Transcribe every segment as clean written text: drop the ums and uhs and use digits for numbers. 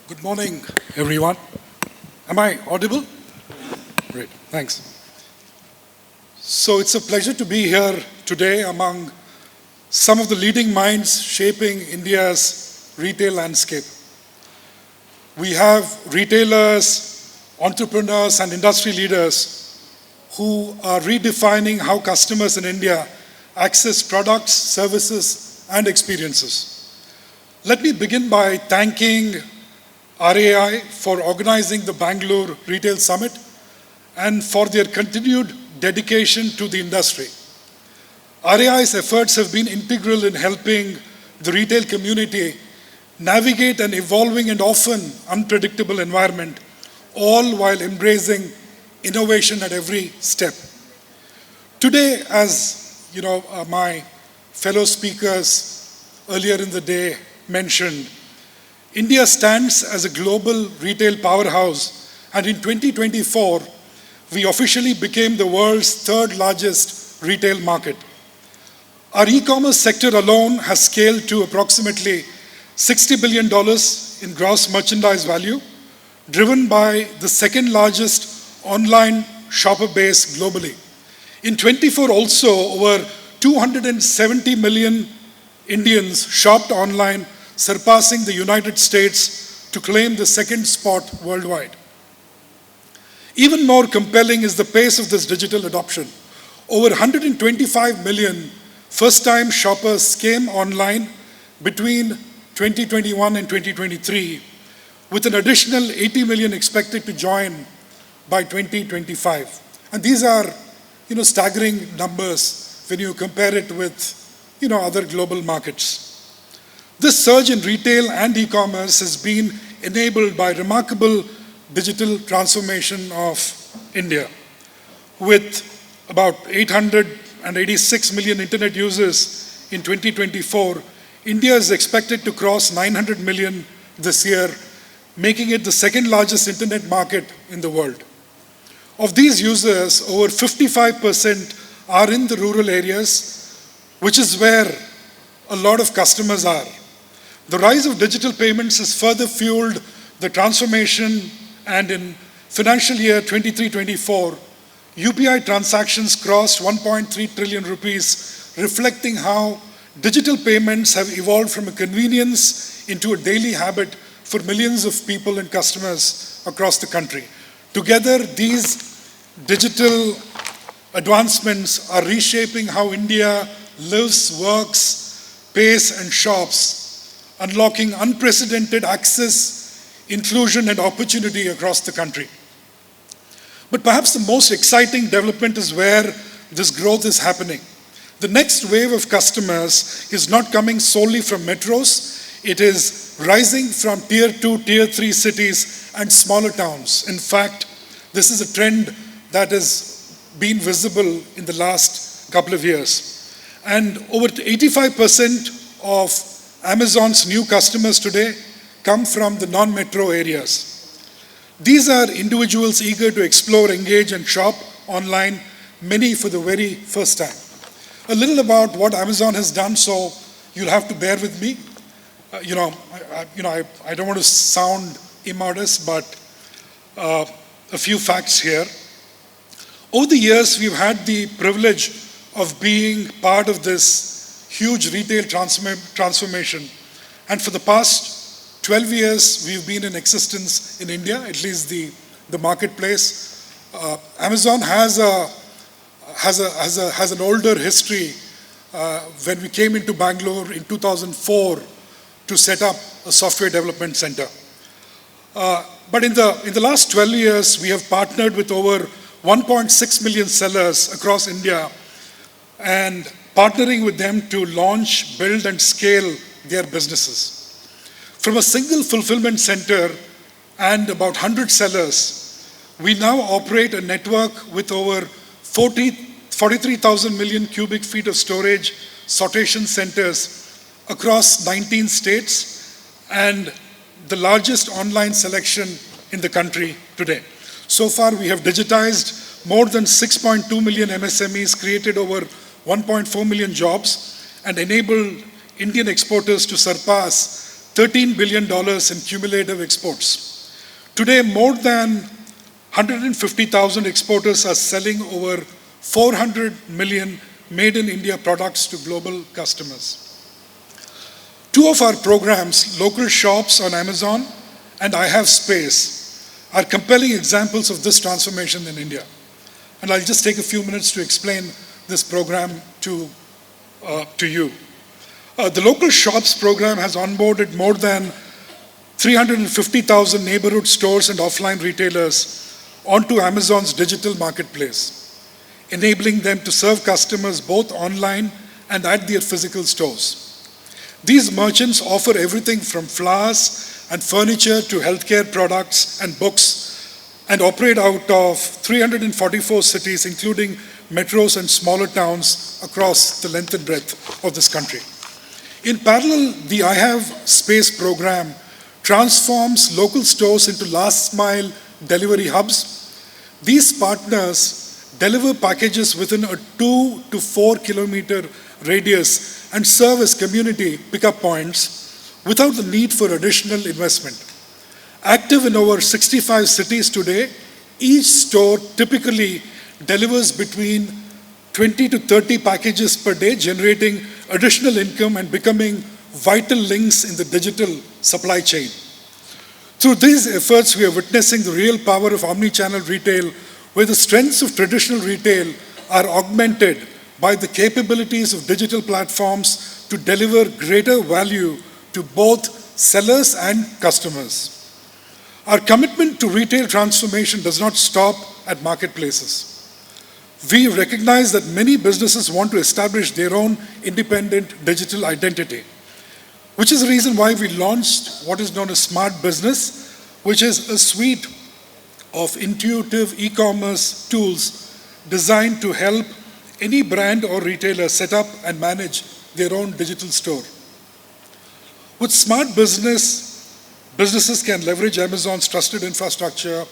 Good morning, everyone. Am I audible? Great, thanks. So it's a pleasure to be here today among some of the leading minds shaping India's retail landscape. We have retailers, entrepreneurs, and industry leaders who are redefining how customers in India access products, services, and experiences. Let me begin by thanking RAI for organizing the Bangalore Retail Summit and for their continued dedication to the industry. RAI's efforts have been integral in helping the retail community navigate an evolving and often unpredictable environment, all while embracing innovation at every step. Today, as my fellow speakers earlier in the day mentioned, India stands as a global retail powerhouse, and in 2024, we officially became the world's third largest retail market. Our e-commerce sector alone has scaled to approximately $60 billion in gross merchandise value, driven by the second largest online shopper base globally. In 24 also, over 270 million Indians shopped online, surpassing the United States to claim the second spot worldwide. Even more compelling is the pace of this digital adoption. Over 125 million first-time shoppers came online between 2021 and 2023, with an additional 80 million expected to join by 2025. And these are, staggering numbers when you compare it with, other global markets. This surge in retail and e-commerce has been enabled by remarkable digital transformation of India. With about 886 million internet users in 2024, India is expected to cross 900 million this year, making it the second largest internet market in the world. Of these users, over 55% are in the rural areas, which is where a lot of customers are. The rise of digital payments has further fueled the transformation, and in financial year 23-24, UPI transactions crossed 1.3 trillion rupees, reflecting how digital payments have evolved from a convenience into a daily habit for millions of people and customers across the country. Together, these digital advancements are reshaping how India lives, works, pays, and shops, unlocking unprecedented access, inclusion, and opportunity across the country. But perhaps the most exciting development is where this growth is happening. The next wave of customers is not coming solely from metros. It is rising from tier 2, tier 3 cities and smaller towns. In fact, this is a trend that has been visible in the last couple of years. And over 85% of Amazon's new customers today come from the non-metro areas. These are individuals eager to explore, engage, and shop online, many for the very first time. A little about what Amazon has done, so you'll have to bear with me. I don't want to sound immodest, but a few facts here. Over the years, we've had the privilege of being part of this huge retail transformation. And for the past 12 years, we've been in existence in India, at least the marketplace. Amazon has an older history when we came into Bangalore in 2004 to set up a software development center. But in the last 12 years, we have partnered with over 1.6 million sellers across India and partnering with them to launch, build, and scale their businesses. From a single fulfillment center and about 100 sellers, we now operate a network with over 43,000 million cubic feet of storage sortation centers across 19 states and the largest online selection in the country today. So far, we have digitized more than 6.2 million MSMEs, created over 1.4 million jobs, and enabled Indian exporters to surpass $13 billion in cumulative exports. Today, more than 150,000 exporters are selling over 400 million made-in-India products to global customers. Two of our programs, Local Shops on Amazon and I Have Space, are compelling examples of this transformation in India. And I'll just take a few minutes to explain this program to you. The Local Shops program has onboarded more than 350,000 neighborhood stores and offline retailers onto Amazon's digital marketplace, enabling them to serve customers both online and at their physical stores. These merchants offer everything from flowers and furniture to healthcare products and books, and operate out of 344 cities, including metros and smaller towns across the length and breadth of this country. In parallel, the I Have Space program transforms local stores into last-mile delivery hubs. These partners deliver packages within a 2 to 4 kilometer radius and serve as community pickup points without the need for additional investment. Active in over 65 cities today, each store typically delivers between 20 to 30 packages per day, generating additional income and becoming vital links in the digital supply chain. Through these efforts, we are witnessing the real power of omnichannel retail, where the strengths of traditional retail are augmented by the capabilities of digital platforms to deliver greater value to both sellers and customers. Our commitment to retail transformation does not stop at marketplaces. We recognize that many businesses want to establish their own independent digital identity, which is the reason why we launched what is known as Smart Business, which is a suite of intuitive e-commerce tools designed to help any brand or retailer set up and manage their own digital store. With Smart Business, businesses can leverage Amazon's trusted infrastructure,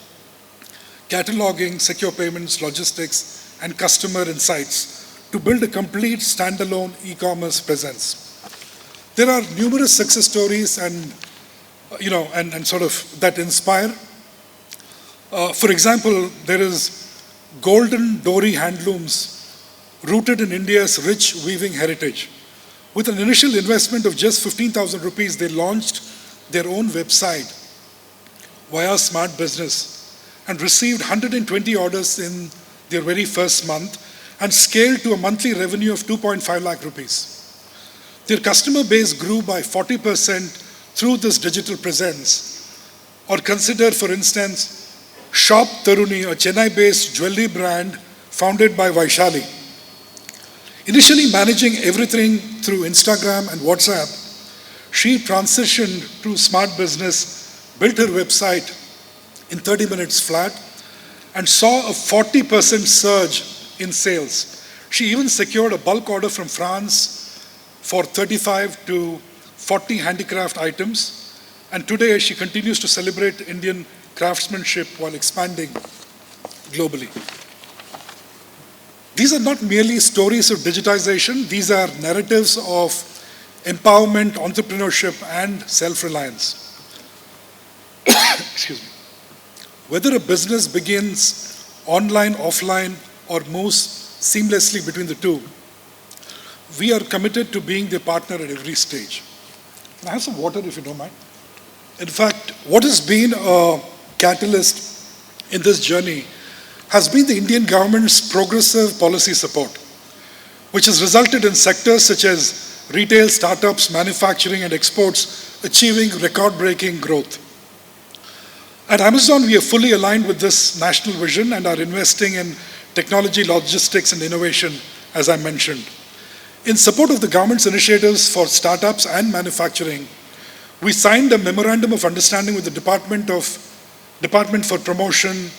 cataloging, secure payments, logistics, and customer insights to build a complete standalone e-commerce presence. There are numerous success stories and sort of that inspire. For example, there is golden Dory Handlooms, rooted in India's rich weaving heritage. With an initial investment of just 15,000 rupees, they launched their own website via Smart Business and received 120 orders in their very first month and scaled to a monthly revenue of 2.5 lakh rupees. Their customer base grew by 40% through this digital presence. Or consider, for instance, Shop Tuni, a Chennai-based jewelry brand founded by Vaishali. Initially managing everything through Instagram and WhatsApp, she transitioned to Smart Business, built her website in 30 minutes flat, and saw a 40% surge in sales. She even secured a bulk order from France for 35 to 40 handicraft items, and today she continues to celebrate Indian craftsmanship while expanding globally. These are not merely stories of digitization, these are narratives of empowerment, entrepreneurship, and self-reliance. Excuse me. Whether a business begins online, offline, or moves seamlessly between the two, we are committed to being their partner at every stage. Can I have some water if you don't mind? In fact, what has been a catalyst in this journey has been the Indian government's progressive policy support, which has resulted in sectors such as retail, startups, manufacturing, and exports achieving record-breaking growth. At Amazon, we are fully aligned with this national vision and are investing in technology, logistics, and innovation, as I mentioned. In support of the government's initiatives for startups and manufacturing, we signed a memorandum of understanding with the Department for Promotion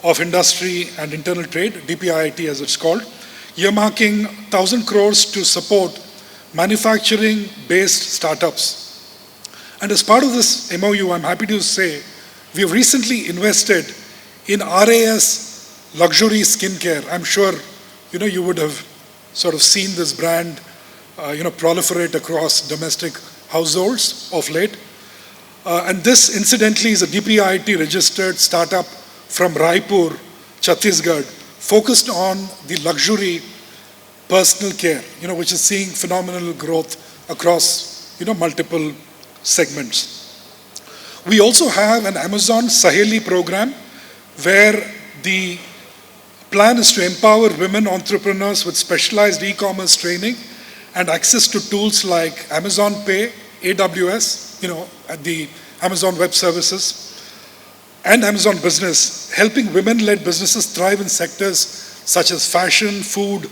of Industry and Internal Trade, DPIIT as it's called, earmarking 1,000 crores to support manufacturing-based startups. And as part of this MOU, I'm happy to say, we have recently invested in RAS Luxury Skincare. I'm sure you would have sort of seen this brand proliferate across domestic households of late. And this, incidentally, is a DPIIT registered startup from Raipur, Chhattisgarh, focused on the luxury personal care, which is seeing phenomenal growth across, multiple segments. We also have an Amazon Saheli program where the plan is to empower women entrepreneurs with specialized e-commerce training and access to tools like Amazon Pay, AWS, at the Amazon Web Services, and Amazon Business, helping women-led businesses thrive in sectors such as fashion, food,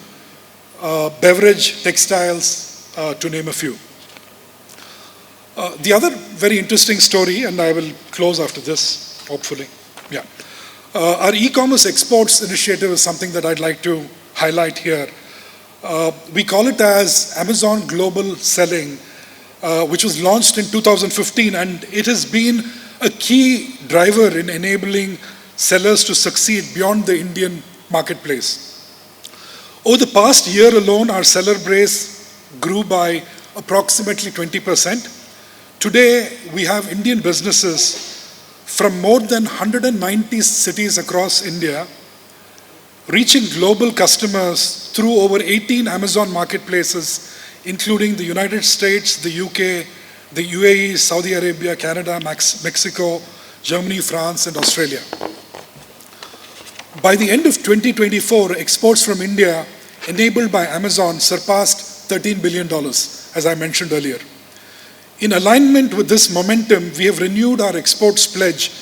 beverage, textiles, to name a few. The other very interesting story, and I will close after this, hopefully. Yeah. Our e-commerce exports initiative is something that I'd like to highlight here. We call it as Amazon Global Selling, which was launched in 2015, and it has been a key driver in enabling sellers to succeed beyond the Indian marketplace. Over the past year alone, our seller base grew by approximately 20%. Today, we have Indian businesses from more than 190 cities across India, reaching global customers through over 18 Amazon marketplaces, including the United States, the UK, the UAE, Saudi Arabia, Canada, Mexico, Germany, France, and Australia. By the end of 2024, exports from India enabled by Amazon surpassed $13 billion, as I mentioned earlier. In alignment with this momentum, we have renewed our exports pledge,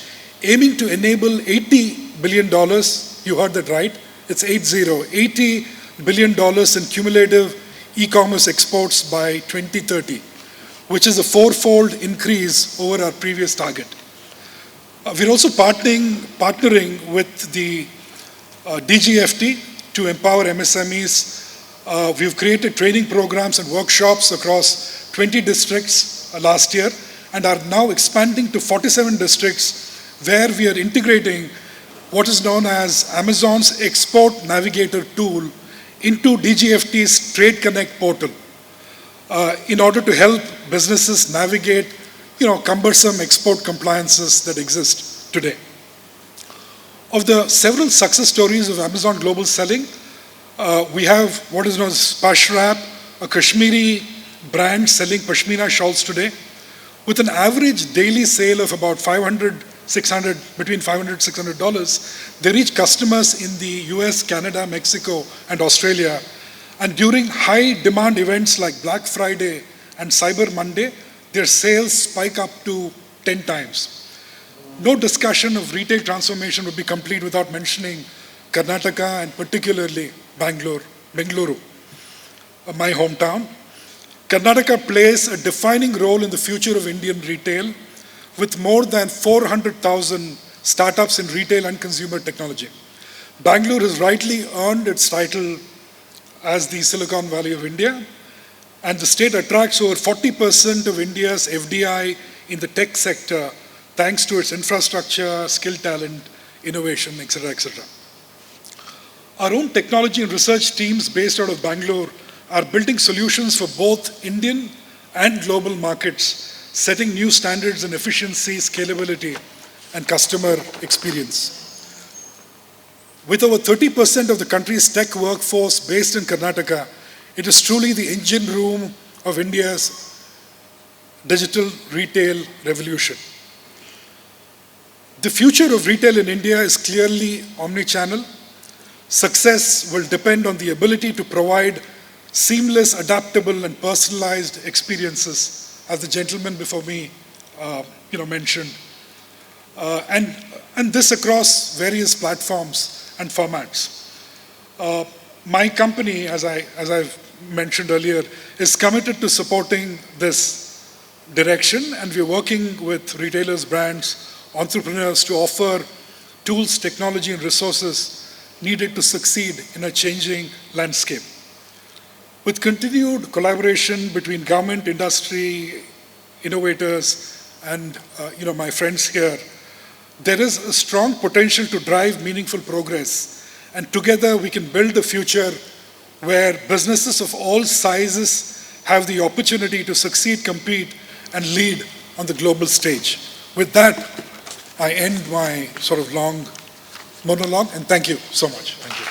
aiming to enable $80 billion, you heard that right, it's $80 billion in cumulative e-commerce exports by 2030, which is a fourfold increase over our previous target. We're also partnering with the DGFT to empower MSMEs. We've created training programs and workshops across 20 districts last year and are now expanding to 47 districts where we are integrating what is known as Amazon's Export Navigator tool into DGFT's Trade Connect portal in order to help businesses navigate, cumbersome export compliances that exist today. Of the several success stories of Amazon Global Selling, we have what is known as Pashwrap, a Kashmiri brand selling Pashmina shawls today, with an average daily sale of about between $500 and $600. They reach customers in the US, Canada, Mexico, and Australia. And during high demand events like Black Friday and Cyber Monday, their sales spike up to 10 times. No discussion of retail transformation would be complete without mentioning Karnataka and particularly Bengaluru, my hometown. Karnataka plays a defining role in the future of Indian retail, with more than 400,000 startups in retail and consumer technology. Bangalore has rightly earned its title as the Silicon Valley of India, and the state attracts over 40% of India's FDI in the tech sector, thanks to its infrastructure, skill talent, innovation, etc., etc. Our own technology and research teams based out of Bangalore are building solutions for both Indian and global markets, setting new standards in efficiency, scalability, and customer experience. With over 30% of the country's tech workforce based in Karnataka, it is truly the engine room of India's digital retail revolution. The future of retail in India is clearly omnichannel. Success will depend on the ability to provide seamless, adaptable, and personalized experiences, as the gentleman before me mentioned, and this across various platforms and formats. My company, as I've mentioned earlier, is committed to supporting this direction, and we're working with retailers, brands, entrepreneurs to offer tools, technology, and resources needed to succeed in a changing landscape. With continued collaboration between government, industry, innovators, and my friends here, there is a strong potential to drive meaningful progress, and together we can build a future where businesses of all sizes have the opportunity to succeed, compete, and lead on the global stage. With that, I end my sort of long monologue, and thank you so much. Thank you.